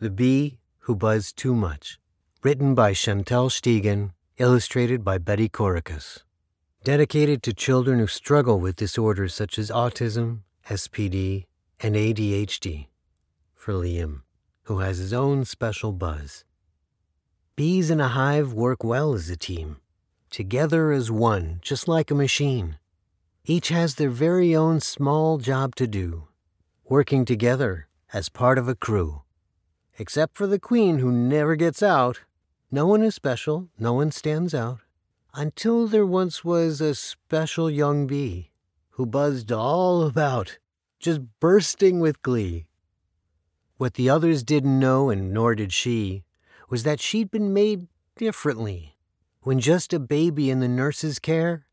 The Bee Who Buzzed Too Much. Written by Chantelle Stieghan, illustrated by Coracas. Dedicated to children who struggle with disorders such as autism, SPD, and ADHD. For Liam, who has his own special buzz. Bees in a hive work well as a team, together as one, just like a machine. Each has their very own small job to do, working together as part of a crew. Except for the queen, who never gets out. No one is special, no one stands out. Until there once was a special young bee who buzzed all about, just bursting with glee. What the others didn't know, and nor did she, was that she'd been made differently. When just a baby in the nurse's care,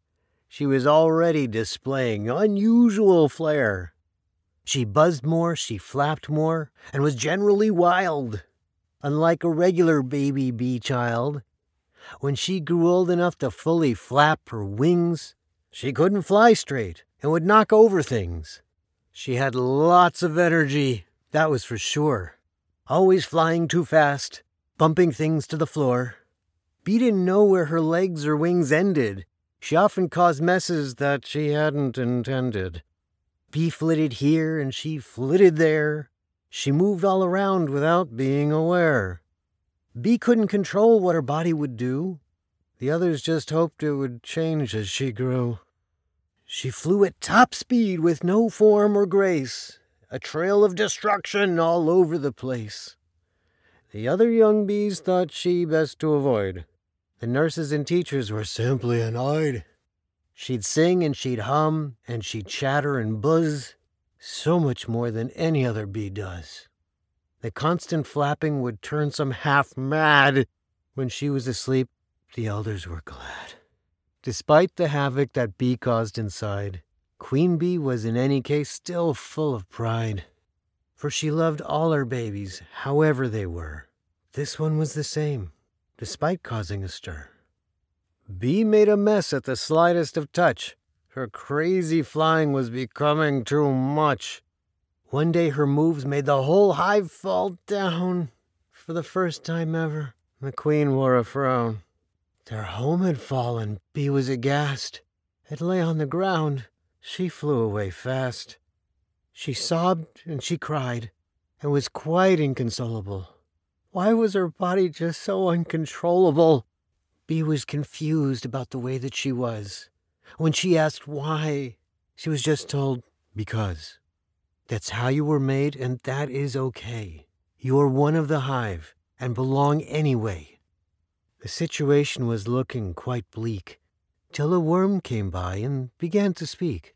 she was already displaying unusual flair. She buzzed more, she flapped more, and was generally wild. Unlike a regular baby bee child, when she grew old enough to fully flap her wings, she couldn't fly straight and would knock over things. She had lots of energy, that was for sure. Always flying too fast, bumping things to the floor. Bee didn't know where her legs or wings ended. She often caused messes that she hadn't intended. Bee flitted here and she flitted there. She moved all around without being aware. Bee couldn't control what her body would do. The others just hoped it would change as she grew. She flew at top speed with no form or grace, a trail of destruction all over the place. The other young bees thought she best to avoid. The nurses and teachers were simply annoyed. She'd sing and she'd hum and she'd chatter and buzz, so much more than any other bee does. The constant flapping would turn some half mad. When she was asleep, the elders were glad. Despite the havoc that Bee caused inside, Queen Bee was in any case still full of pride. For she loved all her babies, however they were. This one was the same, despite causing a stir. Bee made a mess at the slightest of touch. Her crazy flying was becoming too much. One day her moves made the whole hive fall down. For the first time ever, the queen wore a frown. Their home had fallen. Bee was aghast. It lay on the ground. She flew away fast. She sobbed and she cried and was quite inconsolable. Why was her body just so uncontrollable? Bee was confused about the way that she was. When she asked why, she was just told, because. That's how you were made, and that is okay. You're one of the hive and belong anyway. The situation was looking quite bleak, till a worm came by and began to speak.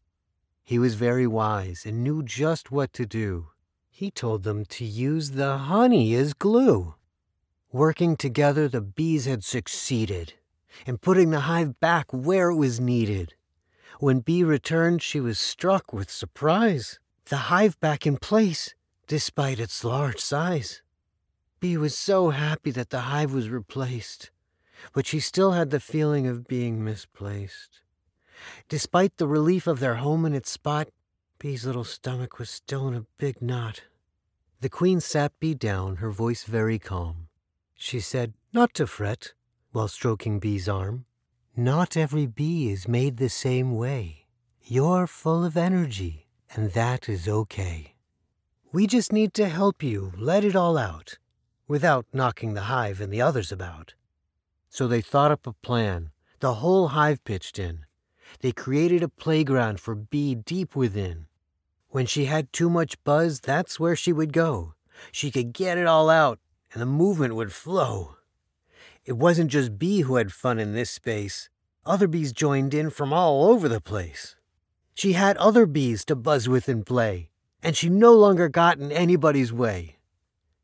He was very wise and knew just what to do. He told them to use the honey as glue. Working together, the bees had succeeded in putting the hive back where it was needed. When Bee returned, she was struck with surprise. The hive back in place, despite its large size. Bee was so happy that the hive was replaced, but she still had the feeling of being misplaced. Despite the relief of their home in its spot, Bee's little stomach was still in a big knot. The queen sat Bee down, her voice very calm. She said, not to fret, while stroking Bee's arm. Not every bee is made the same way. You're full of energy, and that is okay. We just need to help you let it all out, without knocking the hive and the others about. So they thought up a plan. The whole hive pitched in. They created a playground for Bee deep within. When she had too much buzz, that's where she would go. She could get it all out, and the movement would flow. It wasn't just Bee who had fun in this space. Other bees joined in from all over the place. She had other bees to buzz with and play, and she no longer got in anybody's way.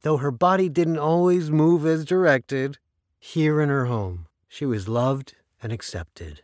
Though her body didn't always move as directed, here in her home, she was loved and accepted.